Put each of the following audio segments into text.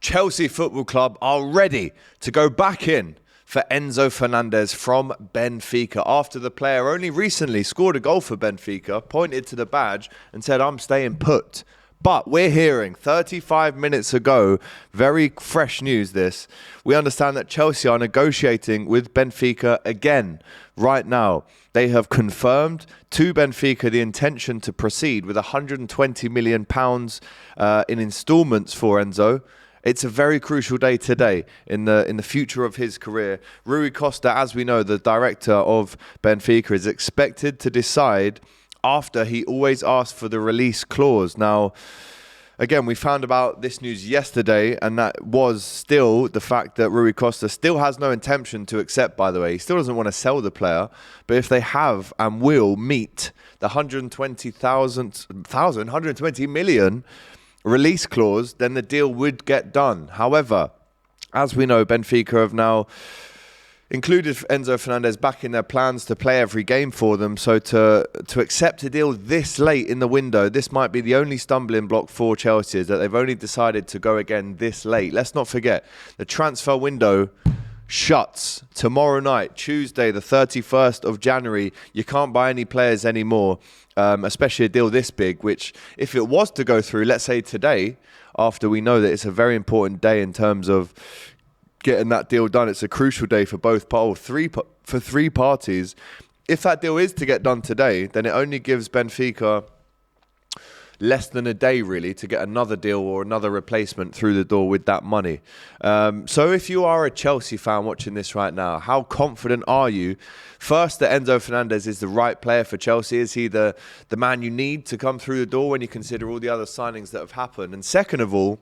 Chelsea Football Club are ready to go back in for Enzo Fernandez from Benfica after the player only recently scored a goal for Benfica, pointed to the badge and said, "I'm staying put." But we're hearing 35 minutes ago, very fresh news this, we understand that Chelsea are negotiating with Benfica again right now. They have confirmed to Benfica the intention to proceed with £120 million in instalments for Enzo. It's a very crucial day today in the future of his career. Rui Costa, as we know, the director of Benfica, is expected to decide after he always asks for the release clause. Now, again, we found about this news yesterday, and that was still the fact that Rui Costa still has no intention to accept, by the way. He still doesn't want to sell the player, but if they have and will meet the 120 million release clause, then the deal would get done. However, as we know, Benfica have now included Enzo Fernandez back in their plans to play every game for them. So to accept a deal this late in the window, this might be the only stumbling block for Chelsea, is that they've only decided to go again this late. Let's not forget, the transfer window shuts tomorrow night, Tuesday, the 31st of January. You can't buy any players anymore, especially a deal this big, which if it was to go through, let's say today, after we know that it's a very important day in terms of getting that deal done, it's a crucial day for three parties. If that deal is to get done today, then it only gives Benfica less than a day, really, to get another deal or another replacement through the door with that money. So if you are a Chelsea fan watching this right now, how confident are you? First, that Enzo Fernandez is the right player for Chelsea. Is he the man you need to come through the door when you consider all the other signings that have happened? And second of all,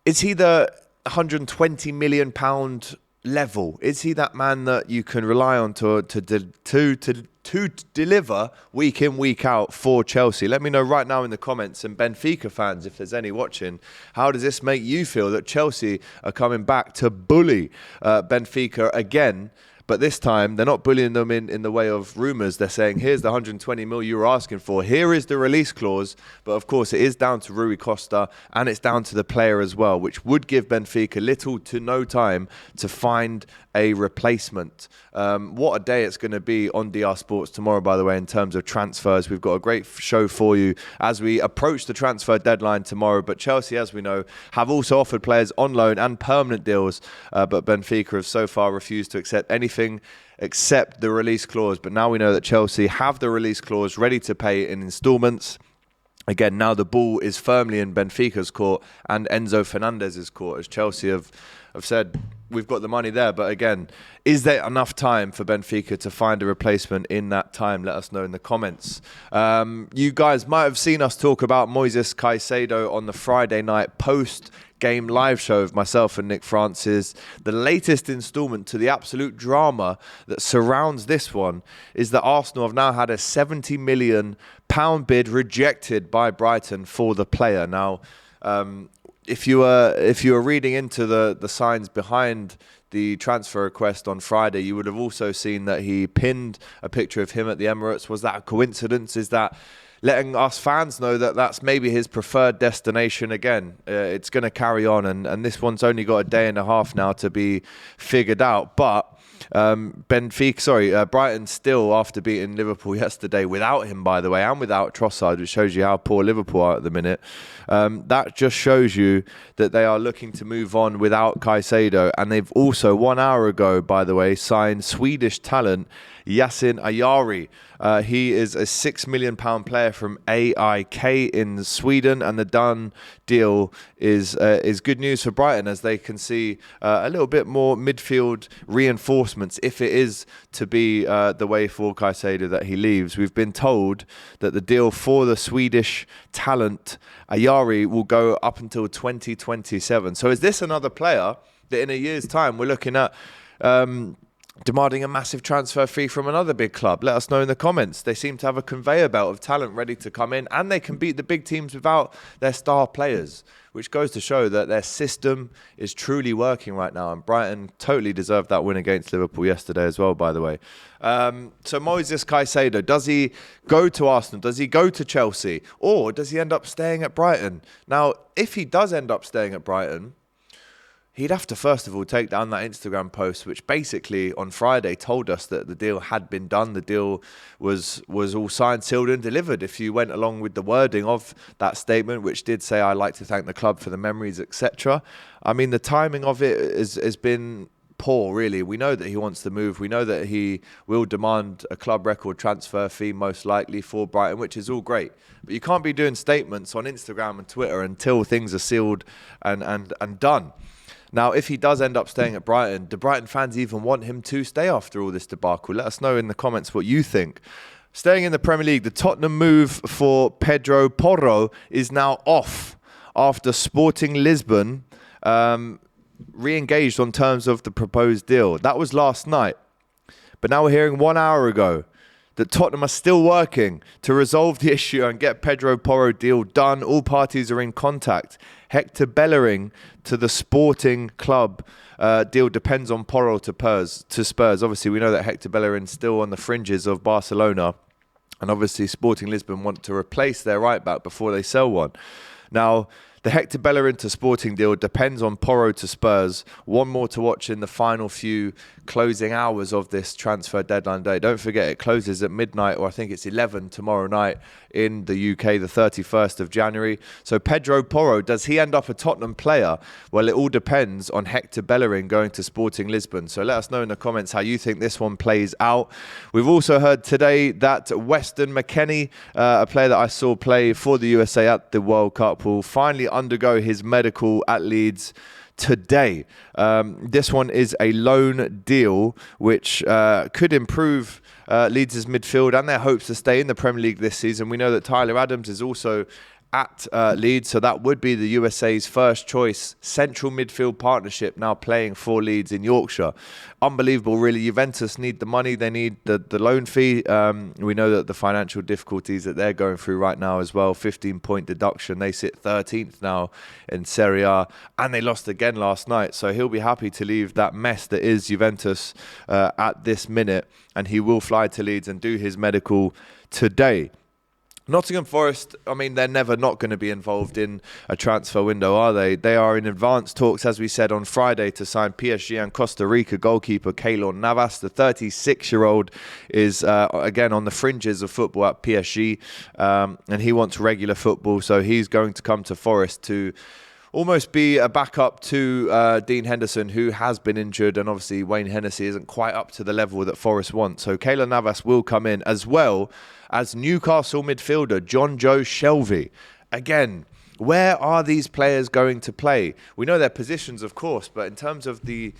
is he the £120 million level? Is he that man that you can rely on to deliver week in, week out for Chelsea? Let me know right now in the comments, and Benfica fans, if there's any watching, how does this make you feel that Chelsea are coming back to bully Benfica again? But this time, they're not bullying them in the way of rumours. They're saying, here's the 120 mil you were asking for. Here is the release clause. But of course, it is down to Rui Costa, and it's down to the player as well, which would give Benfica little to no time to find a replacement. What a day it's going to be on DR Sports tomorrow, by the way, in terms of transfers. We've got a great show for you as we approach the transfer deadline tomorrow. But Chelsea, as we know, have also offered players on loan and permanent deals. But Benfica have so far refused to accept anything except the release clause. But now we know that Chelsea have the release clause ready to pay in instalments. Again, now the ball is firmly in Benfica's court and Enzo Fernandez's court, as Chelsea have said, we've got the money there. But again, is there enough time for Benfica to find a replacement in that time? Let us know in the comments. You guys might have seen us talk about Moises Caicedo on the Friday night post-game live show of myself and Nick Francis. The latest instalment to the absolute drama that surrounds this one is that Arsenal have now had a £70 million bid rejected by Brighton for the player. Now, if you were reading into the signs behind the transfer request on Friday, you would have also seen that he pinned a picture of him at the Emirates. Was that a coincidence? Is that letting us fans know that that's maybe his preferred destination? Again, it's going to carry on, and this one's only got a day and a half now to be figured out. But Brighton still, after beating Liverpool yesterday, without him, by the way, and without Trossard, which shows you how poor Liverpool are at the minute. That just shows you that they are looking to move on without Caicedo. And they've also, 1 hour ago, by the way, signed Swedish talent Yasin Ayari. He is a £6 million player from AIK in Sweden, and the done deal is good news for Brighton, as they can see a little bit more midfield reinforcements if it is to be the way for Caicedo that he leaves. We've been told that the deal for the Swedish talent Ayari will go up until 2027. So is this another player that in a year's time we're looking at demanding a massive transfer fee from another big club? Let us know in the comments. They seem to have a conveyor belt of talent ready to come in, and they can beat the big teams without their star players, which goes to show that their system is truly working right now. And Brighton totally deserved that win against Liverpool yesterday as well, by the way. So Moises Caicedo, does he go to Arsenal? Does he go to Chelsea? Or does he end up staying at Brighton? Now, if he does end up staying at Brighton, he'd have to first of all take down that Instagram post, which basically on Friday told us that the deal had been done. The deal was all signed, sealed and delivered. If you went along with the wording of that statement, which did say, "I'd like to thank the club for the memories," etc. I mean, the timing of it has been poor, really. We know that he wants to move. We know that he will demand a club record transfer fee, most likely, for Brighton, which is all great. But you can't be doing statements on Instagram and Twitter until things are sealed and done. Now, if he does end up staying at Brighton, do Brighton fans even want him to stay after all this debacle? Let us know in the comments what you think. Staying in the Premier League, the Tottenham move for Pedro Porro is now off after Sporting Lisbon re-engaged on terms of the proposed deal. That was last night. But now we're hearing 1 hour ago that Tottenham are still working to resolve the issue and get Pedro Porro deal done. All parties are in contact. Hector Bellerin to the Sporting club deal depends on Porro to Spurs. Obviously, we know that Hector Bellerin's still on the fringes of Barcelona. And obviously, Sporting Lisbon want to replace their right-back before they sell one. Now, the Hector Bellerin to Sporting deal depends on Porro to Spurs. One more to watch in the final few closing hours of this transfer deadline day. Don't forget, it closes at midnight, or I think it's 11 tomorrow night in the UK, the 31st of January. So Pedro Porro, does he end up a Tottenham player? Well, it all depends on Hector Bellerin going to Sporting Lisbon. So let us know in the comments how you think this one plays out. We've also heard today that Weston McKennie, a player that I saw play for the USA at the World Cup, will finally undergo his medical at Leeds today. This one is a loan deal which could improve Leeds' midfield and their hopes to stay in the Premier League this season. We know that Tyler Adams is also at Leeds, so that would be the USA's first choice central midfield partnership now playing for Leeds in Yorkshire. Unbelievable, really. Juventus need the money, they need the loan fee. We know that the financial difficulties that they're going through right now as well, 15-point deduction. They sit 13th now in Serie A, and they lost again last night, so he'll be happy to leave that mess that is Juventus at this minute, and he will fly to Leeds and do his medical today. Nottingham Forest, I mean, they're never not going to be involved in a transfer window, are they? They are in advanced talks, as we said on Friday, to sign PSG and Costa Rica goalkeeper Keylor Navas. The 36-year-old is, again, on the fringes of football at PSG, and he wants regular football, so he's going to come to Forest to almost be a backup to Dean Henderson, who has been injured, and obviously Wayne Hennessy isn't quite up to the level that Forest want. So Keylor Navas will come in, as well as Newcastle midfielder John Joe Shelvey. Again, where are these players going to play? We know their positions, of course, but in terms of the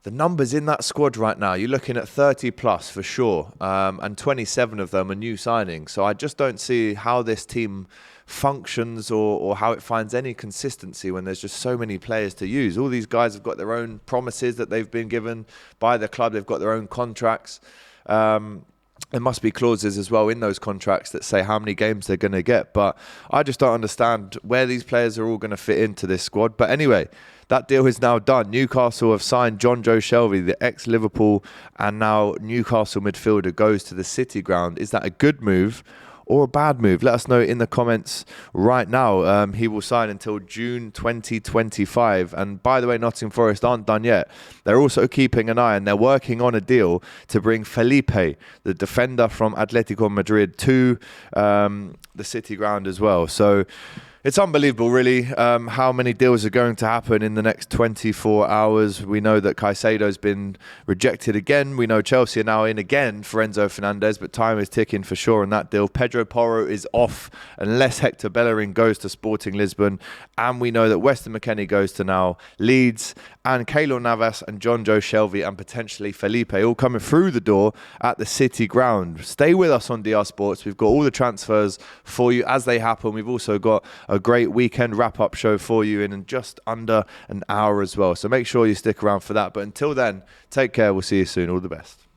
numbers in that squad right now, you're looking at 30 plus for sure, and 27 of them are new signings. So I just don't see how this team functions or how it finds any consistency when there's just so many players to use. All these guys have got their own promises that they've been given by the club. They've got their own contracts. There must be clauses as well in those contracts that say how many games they're going to get. But I just don't understand where these players are all going to fit into this squad. But anyway, that deal is now done. Newcastle have signed John Joe Shelvey, the ex-Liverpool and now Newcastle midfielder, goes to the City ground. Is that a good move or a bad move? Let us know in the comments right now. He will sign until June 2025. And by the way, Nottingham Forest aren't done yet. They're also keeping an eye, and they're working on a deal to bring Felipe, the defender from Atletico Madrid, to the City ground as well. So it's unbelievable, really, how many deals are going to happen in the next 24 hours. We know that Caicedo's been rejected again. We know Chelsea are now in again for Enzo Fernandez, but time is ticking for sure in that deal. Pedro Porro is off unless Hector Bellerin goes to Sporting Lisbon. And we know that Weston McKennie goes to now Leeds, and Keylor Navas and John Joe Shelvey and potentially Felipe all coming through the door at the City ground. Stay with us on DR Sports. We've got all the transfers for you as they happen. We've also got a a great weekend wrap-up show for you in just under an hour as well. So make sure you stick around for that. But until then, take care. We'll see you soon. All the best.